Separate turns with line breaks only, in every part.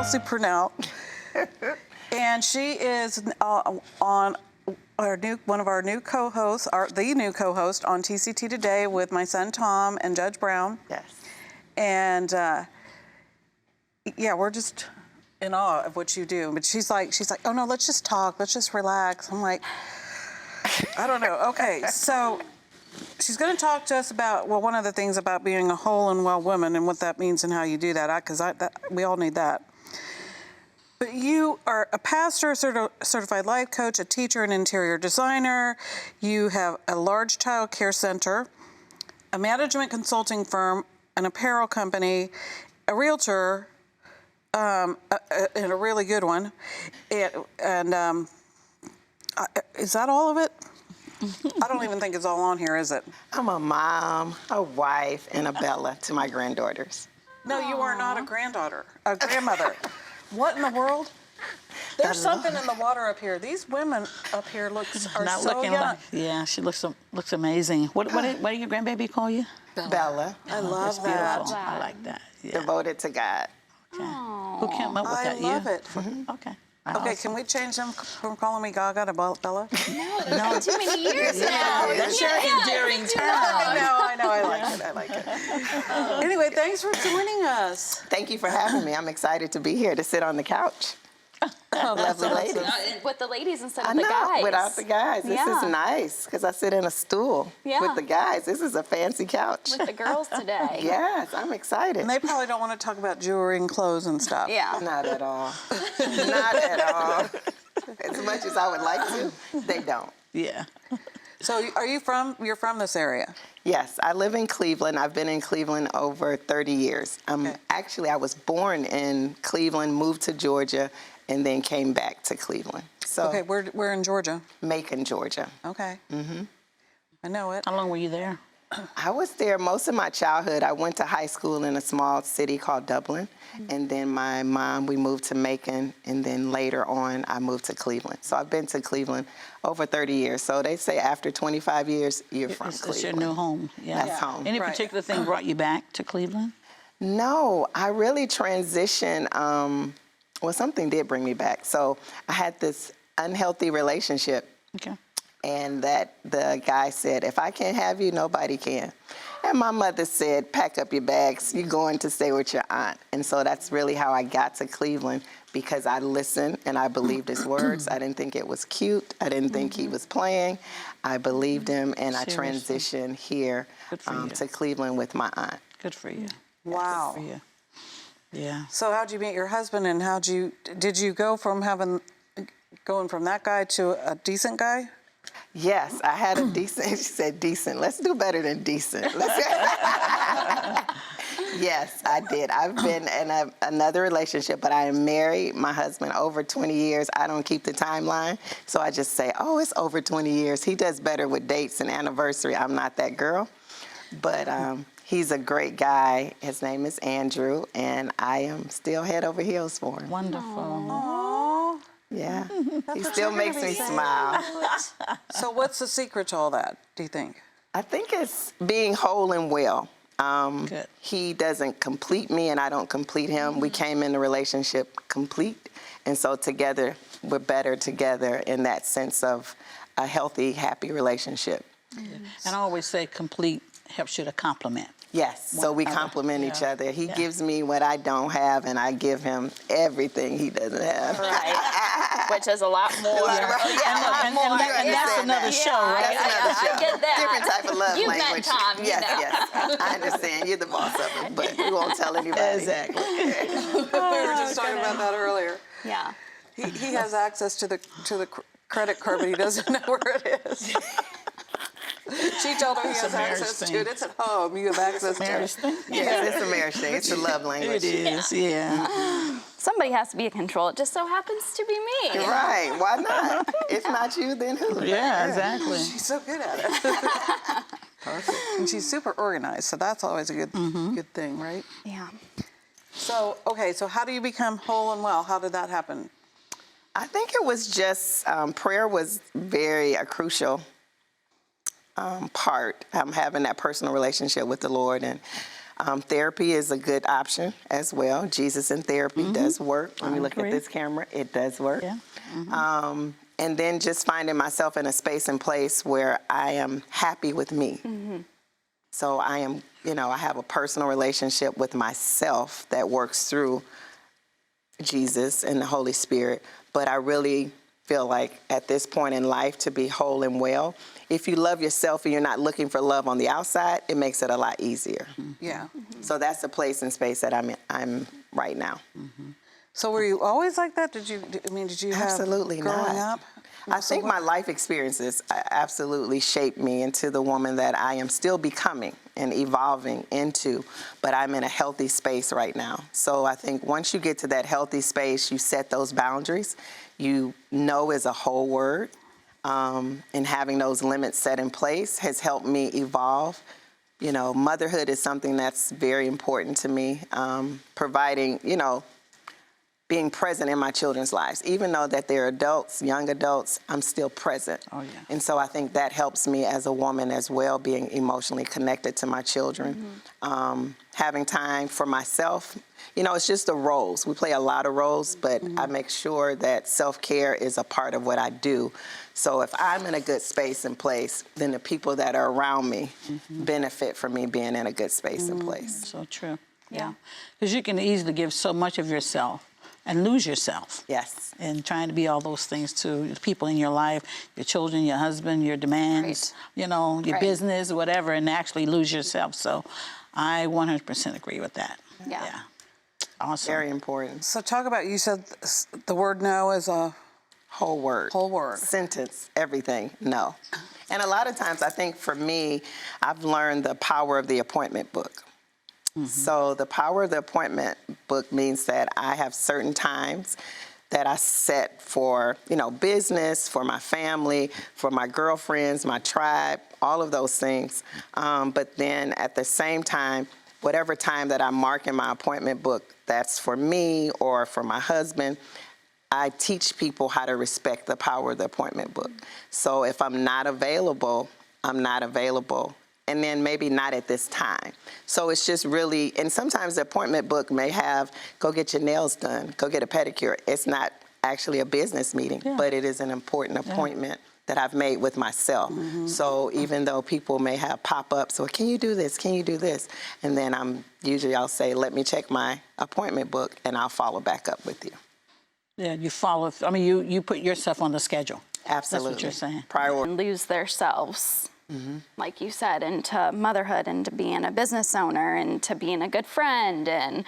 Kelsey Purnell, and she is on one of our new co-hosts, the new co-host on TCT Today with my son Tom and Judge Brown.
Yes.
And yeah, we're just in awe of what you do. But she's like, oh no, let's just talk, let's just relax. I'm like, I don't know. Okay, so she's going to talk to us about, well, one of the things about being a whole and well woman and what that means and how you do that, because we all need that. But you are a pastor, certified life coach, a teacher, an interior designer. You have a large child care center, a management consulting firm, an apparel company, a realtor, and a really good one. And is that all of it? I don't even think it's all on here, is it?
I'm a mom, a wife, and a Bella to my granddaughters.
No, you are not a grandmother. What in the world? There's something in the water up here. These women up here are
Not
so
looking
young.
like, yeah, she looks amazing. What do your grandbaby call you?
Bella.
I love
That's
that.
beautiful. I like that. Yeah.
Devoted to God.
Okay. Who came up with
I
that?
love
you?
it.
Okay.
Okay, can we change them from calling me Gaga to Bella?
No, too many years now.
That's your endearing term.
I know, I like it. Anyway, thanks for joining us.
Thank you for having me. I'm excited to be here to sit on the couch. Lovely ladies.
With the ladies instead
I
of
know,
the guys.
without the guys. This
Yeah.
is nice because I sit in a stool with the guys. This is a fancy couch.
With the girls today.
Yes, I'm excited.
And they probably don't want to talk about jewelry and clothes and stuff.
Yeah.
Not at all. Not at all. As much as I would like to, they don't.
Yeah.
So you're from this area?
Yes, I live in Cleveland. I've been in Cleveland over 30 years. Actually, I was born in Cleveland, moved to Georgia, and then came back to Cleveland. So,
Okay, we're in Georgia.
Macon, Georgia.
Okay. Mm-hmm. I know it.
How long were you there?
I was there most of my childhood. I went to high school in a small city called Dublin, and then we moved to Macon, and then later on, I moved to Cleveland. So I've been to Cleveland over 30 years. So they say after 25 years, you're from Cleveland.
It's your new home. Yeah.
That's home.
Any
Right.
particular thing brought you back to Cleveland?
No, I really transitioned. Well, something did bring me back. So I had this unhealthy relationship,
Okay.
and that the guy said, if I can't have you, nobody can. And my mother said, pack up your bags, you're going to stay with your aunt. And so that's really how I got to Cleveland, because I listened and I believed his words. I didn't think it was cute. I didn't think he was playing. I believed him, and I
Seriously.
transitioned here
Good for you.
to Cleveland with my aunt.
Good for you.
Wow.
Good for you. Yeah.
So how'd you meet your husband, and did you go from going from that guy to a decent guy?
Yes, I had a decent, she said decent. Let's do better than decent. Yes, I did. I've been in another relationship, but I am married. My husband, over 20 years. I don't keep the timeline, so I just say, oh, it's over 20 years. He does better with dates and anniversary. I'm not that girl. But he's a great guy. His name is Andrew, and I am still head over heels for him.
Wonderful.
Oh.
Yeah, he
what
still
you're
makes
gonna
me
be saying.
smile.
So what's the secret to all that, do you think?
I think it's being whole and well.
Good.
He doesn't complete me, and I don't complete him. We came in the relationship complete, and so together we're better together in that sense of a healthy, happy relationship.
And I always say complete helps you to compliment.
Yes, so we complement each
Yeah.
other. He gives me what I don't have, and I give him everything he doesn't have.
Right. Which is a lot more.
And that's another show, right?
That's another show.
I get that.
Different type of love
You've met
language.
Tom, you
yes,
know.
yes. I understand. You're the boss of it, but we won't tell anybody.
Exactly.
We were just talking about that earlier.
Yeah.
He has access to the credit card, but he doesn't know where it is. She told him he
It's
has
a marriage
access
thing.
to it. It's at home. You have access to
Marriage
it.
thing?
Yes, it's a marriage thing. It's a love language.
It is, yeah.
Somebody has to be in control. It just so happens to be me.
Right. Why not? If not you, then who?
Yeah, exactly.
She's so good at it. Perfect. And she's super organized, so that's always a good thing, right?
Yeah.
So,
Okay, so how do you become whole and well? How did that happen?
I think it was just prayer was a crucial part. Having that personal relationship with the Lord, and Therapy is a good option as well. Jesus in Therapy does work. When we look
agree.
at this camera, it does work.
Yeah.
And then just finding myself in a space and place where I am happy with me. So I am, I have a personal relationship with myself that works through Jesus and the Holy Spirit. But I really feel like at this point in life, to be whole and well, if you love yourself and you're not looking for love on the outside, it makes it a lot easier.
Yeah.
So that's the place and space that I'm right now.
So were you always like that? Did you have
Absolutely
growing
not.
up?
I think my life experiences absolutely shaped me into the woman that I am still becoming and evolving into, but I'm in a healthy space right now. So I think once you get to that healthy space, you set those boundaries. You know is a whole word, and having those limits set in place has helped me evolve. Motherhood is something that's very important to me, providing, being present in my children's lives. Even though that they're adults, young adults, I'm still present.
Oh, yeah.
And so I think that helps me as a woman as well, being emotionally connected to my children. Having time for myself. It's just the roles. We play a lot of roles, but I make sure that self-care is a part of what I do. So if I'm in a good space and place, then the people that are around me benefit from me being in a good space and place.
So true.
Yeah.
Because you can easily give so much of yourself and lose yourself.
Yes.
And trying to be all those things to the people in your life, your children, your husband, your demands, your
Right.
business, whatever, and actually lose yourself. So I 100% agree with that.
Yeah.
Awesome.
Very important.
So talk about, you said the word no is a
Whole word.
whole word.
Sentence, everything, no. And a lot of times, I think for me, I've learned the power of the appointment book. So the power of the appointment book means that I have certain times that I set for, business, for my family, for my girlfriends, my tribe, all of those things. But then at the same time, whatever time that I mark in my appointment book, that's for me or for my husband, I teach people how to respect the power of the appointment book. So if I'm not available, I'm not available. And then maybe not at this time. So it's just really, and sometimes the appointment book may have, go get your nails done, go get a pedicure. It's not actually a business meeting, but it is an important appointment that I've made with myself. So even though people may have pop-ups, or can you do this, can you do this? And then I'll say, let me check my appointment book and I'll follow back up with you.
Yeah, you follow, you put yourself on the schedule.
Absolutely.
That's what you're saying.
Priority.
And lose their selves, like you said, into motherhood and to being a business owner and to being a good friend. And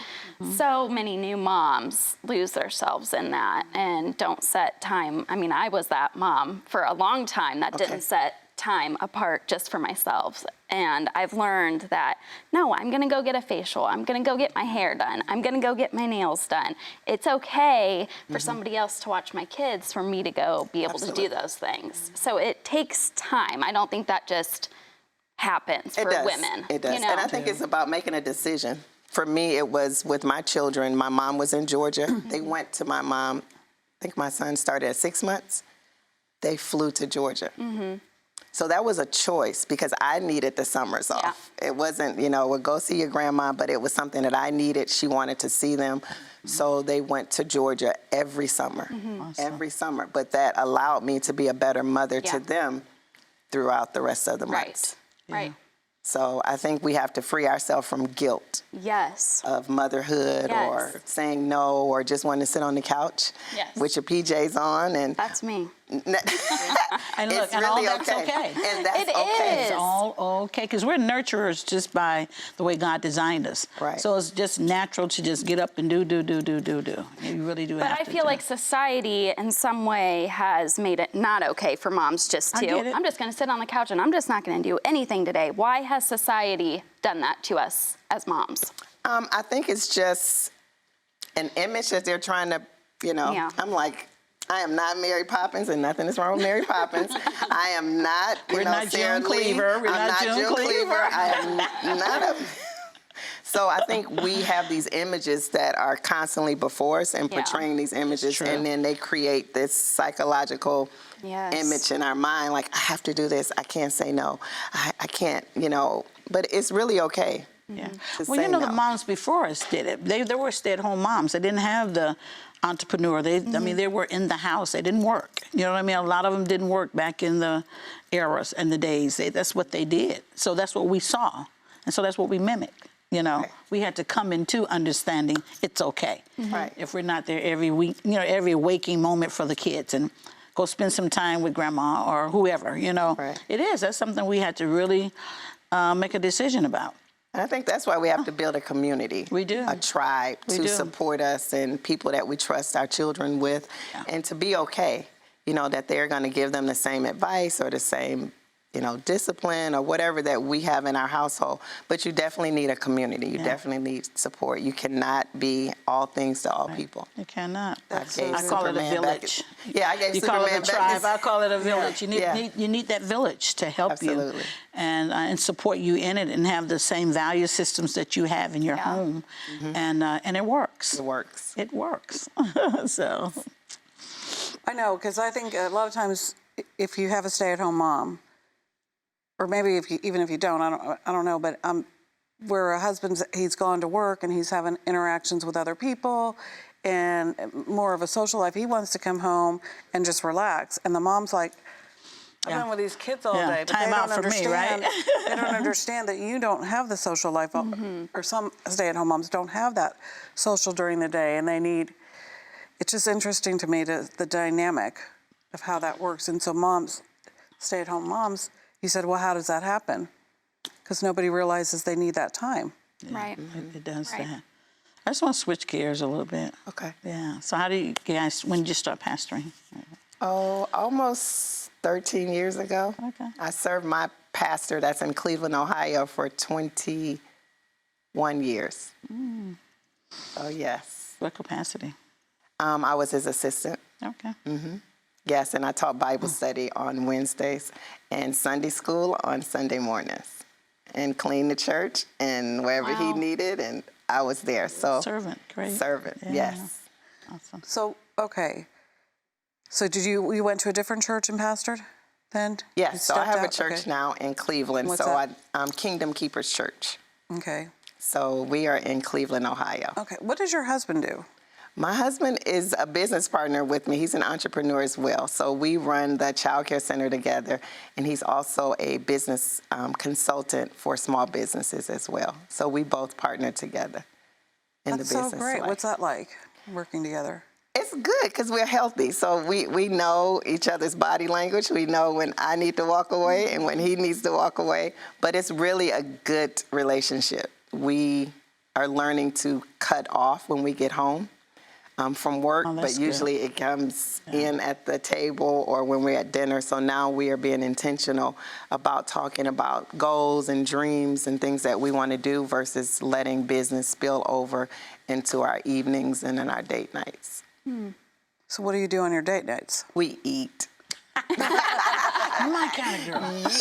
so many new moms lose themselves in that and don't set time. I was that mom for a long time that didn't set time apart just for myself. And I've learned that, no, I'm gonna go get a facial. I'm gonna go get my hair done. I'm gonna go get my nails done. It's okay for somebody else to watch my kids for me to go be able to do those things. So it takes time. I don't think that just happens for women.
It does. And I think it's about making a decision. For me, it was with my children. My mom was in Georgia. They went to my mom. I think my son started at 6 months. They flew to Georgia. So that was a choice because I needed the summers off. It wasn't, we'll go see your grandma, but it was something that I needed. She wanted to see them. So they went to Georgia every summer, every summer. But that allowed me to be a better mother to them throughout the rest of the months.
Right.
So I think we have to free ourselves from guilt
Yes.
of motherhood or saying no or just wanting to sit on the couch with your PJs on. And
That's me.
And look,
it's
and all
really
that's okay.
And that's
It
okay.
is.
It's all okay, because we're nurturers just by the way God designed us.
Right.
So it's just natural to just get up and do. You really do
But
have
I
to.
feel like society in some way has made it not okay for moms just
I get
to,
it.
I'm just gonna sit on the couch and I'm just not gonna do anything today. Why has society done that to us as moms?
I think it's just an image that they're trying to, I'm like, I am not Mary Poppins, and nothing is wrong with Mary Poppins. I am not,
We're not
Sarah
June
Lee.
Cleaver. We're
I'm
not June Cleaver.
I am not a... So I think we have these images that are constantly before us and portraying these images,
True.
and then they create this psychological image in our mind, like, I have to do this. I can't say no. I can't, But it's really okay.
Yeah.
To
Well, you
say
know,
no.
the moms before us did it. They were stay-at-home moms. They didn't have the entrepreneur. I mean, they were in the house. They didn't work. You know what I mean? A lot of them didn't work back in the eras and the days. That's what they did. So that's what we saw. And so that's what we mimicked. You know,
Right.
we had to come into understanding it's okay.
Right.
If we're not there every week, you know, every waking moment for the kids, and go spend some time with grandma or whoever, you know.
Right.
It is. That's something we had to really make a decision about.
And I think that's why we have to build a community.
We do.
A tribe
We
to
do.
support us and people that we trust our children with,
Yeah.
and to be okay, you know, that they're going to give them the same advice or the same, you know, discipline or whatever that we have in our household. But you definitely need a community. You
Yeah.
definitely need support. You cannot be all things to all people.
You cannot.
I gave
I call it a
Superman back-
village.
Yeah, I gave
You call
Superman
it a
back
tribe.
his-
I call it a village. You need,
Yeah.
you need that village to help
Absolutely.
you and support you in it and have the same value systems that you have in your
Yeah.
home, and it works.
It works.
It works. So
I know, because I think a lot of times if you have a stay-at-home mom, or maybe even if you don't, I don't know, but where a husband's, he's gone to work and he's having interactions with other people and more of a social life. He wants to come home and just relax, and the mom's like, I've
Yeah.
been with these kids all
Yeah,
day, but
time
they
out
don't
for me,
understand.
right?
They don't understand that you don't have the social life, or some stay-at-home moms don't have that social during the day, and they need. It's just interesting to me the dynamic of how that works. And so moms, stay-at-home moms, you said, well, how does that happen? Because nobody realizes they need that time.
Right.
it does
Right.
that. I just want to switch gears a little bit.
Okay.
Yeah. So how do you guys, when did you start pastoring?
Oh, almost 13 years ago.
Okay.
I served my pastor that's in Cleveland, Ohio for 21 years. Oh, yes.
What capacity?
I was his assistant.
Okay.
Yes, and I taught Bible study on Wednesdays and Sunday school on Sunday mornings, and cleaned the church and wherever he
Wow.
needed, and I was there. So
Servant, great.
servant,
Yeah.
yes.
Awesome.
So, okay. So did you went to a different church and pastored then? You
Yes, so I
stepped
have a
out?
church
Okay.
now in Cleveland.
What's
so
that?
I'm Kingdom Keepers Church.
Okay.
So we are in Cleveland, Ohio.
Okay. What does your husband do?
My husband is a business partner with me. He's an entrepreneur as well. So we run the Child Care Center together, and he's also a business consultant for small businesses as well. So we both partner together in
That's
the
so
business
great.
life.
What's that like, working together?
It's good because we're healthy. So we know each other's body language. We know when I need to walk away and when he needs to walk away. But it's really a good relationship. We are learning to cut off when we get home from work,
Oh,
but
that's good.
usually it comes in at the table or when we're at dinner. So now we are being intentional about talking about goals and dreams and things that we want to do versus letting business spill over into our evenings and in our date nights.
So what do you do on your date nights?
We eat.
I'm my kind of girl.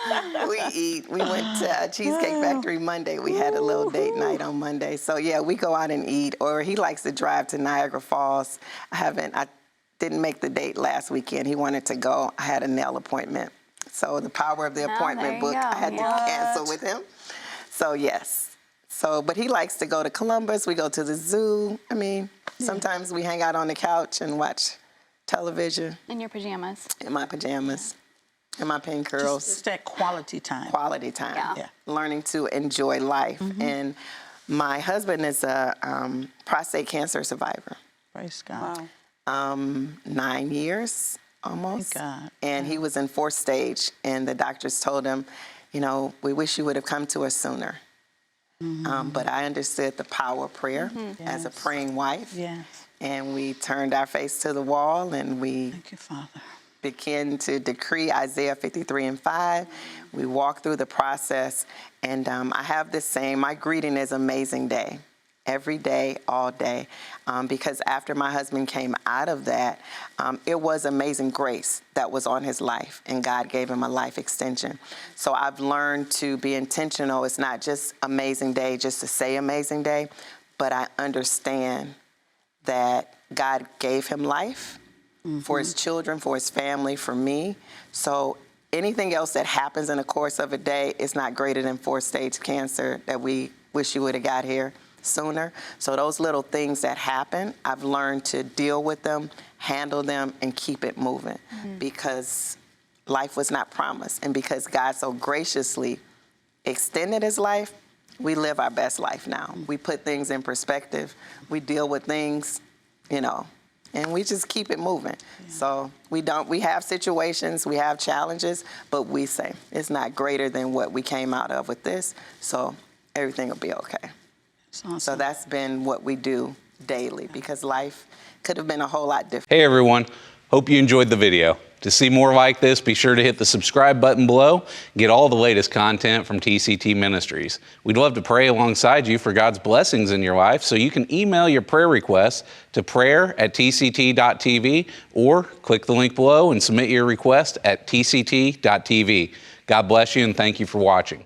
Yeah, we eat. We went to Cheesecake Factory Monday. We had a little date night on Monday. So yeah, we go out and eat. Or he likes to drive to Niagara Falls. I didn't make the date last weekend. He wanted to go. I had a nail appointment. So the power of the
there
appointment
you
book,
go,
I had
yeah.
to cancel with him. So yes. So, but he likes to go to Columbus. We go to the zoo. I mean, sometimes we hang out on the couch and watch television
In your pajamas.
in my pajamas, in my pink curls.
It's that quality time.
Quality time.
Yeah.
Yeah.
Learning to enjoy life. And my husband is a prostate cancer survivor.
Praise God.
Wow.
9 years almost.
Thank God.
And he was in 4th stage, and the doctors told him, you know, we wish you would have come to us sooner. But I understood the power of prayer as a
Yes.
praying wife.
Yes.
And we turned our face to the wall and we
Thank you, Father.
begin to decree Isaiah 53:5. We walk through the process, and I have this saying, my greeting is amazing day, every day, all day, because after my husband came out of that, it was amazing grace that was on his life, and God gave him a life extension. So I've learned to be intentional. It's not just amazing day, just to say amazing day, but I understand that God gave him life for his children, for his family, for me. So anything else that happens in the course of a day is not greater than 4-stage cancer that we wish you would have got here sooner. So those little things that happen, I've learned to deal with them, handle them, and keep it moving because life was not promised. And because God so graciously extended his life, we live our best life now. We put things in perspective. We deal with things, you know, and we just keep it moving. So we have situations, we have challenges, but we say it's not greater than what we came out of with this. So everything will be okay.
That's awesome.
So that's been what we do daily because life could have been a whole lot different.
Hey everyone, hope you enjoyed the video. To see more like this, be sure to hit the subscribe button below and get all the latest content from TCT Ministries. We'd love to pray alongside you for God's blessings in your life, so you can email your prayer requests to prayer@tct.tv or click the link below and submit your request at tct.tv. God bless you and thank you for watching.